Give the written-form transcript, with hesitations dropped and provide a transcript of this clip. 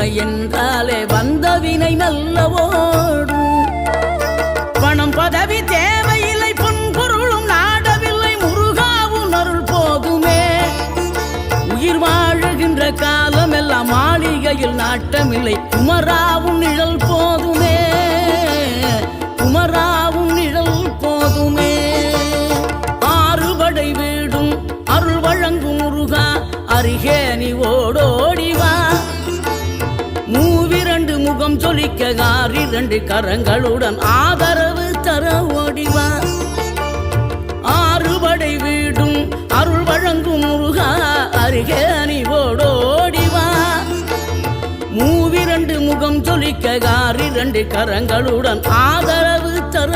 துணை என்றாலே வந்தவினை நல்லவோடும். பணம் பதவி தேவையில்லை, பொன் பொருளும் நாடவில்லை, முருகாவும் அருள் போதுமே. உயிர் வாழுகின்ற காலம் எல்லாம் மாளிகையில் நாட்டமில்லை, குமராவும் நிழல் போதுமே, குமராவும் நிழல் போதுமே. ஆறுபடை வீடும் அருள் வழங்கும் முருகா, அருகே நீ ஓடோடிவா. மூவிரண்டு முகம் சொலிக்க ஆறிரண்டு கரங்களுடன் ஆதரவு தர ஓடிவா. ஆறுபடை வீடும் அருள் வழங்கும் முருகா, அருகே நீ ஓடோடிவா. மூவிரண்டு முகம் சொலிக்க ஆறிரண்டு கரங்களுடன் ஆதரவு தர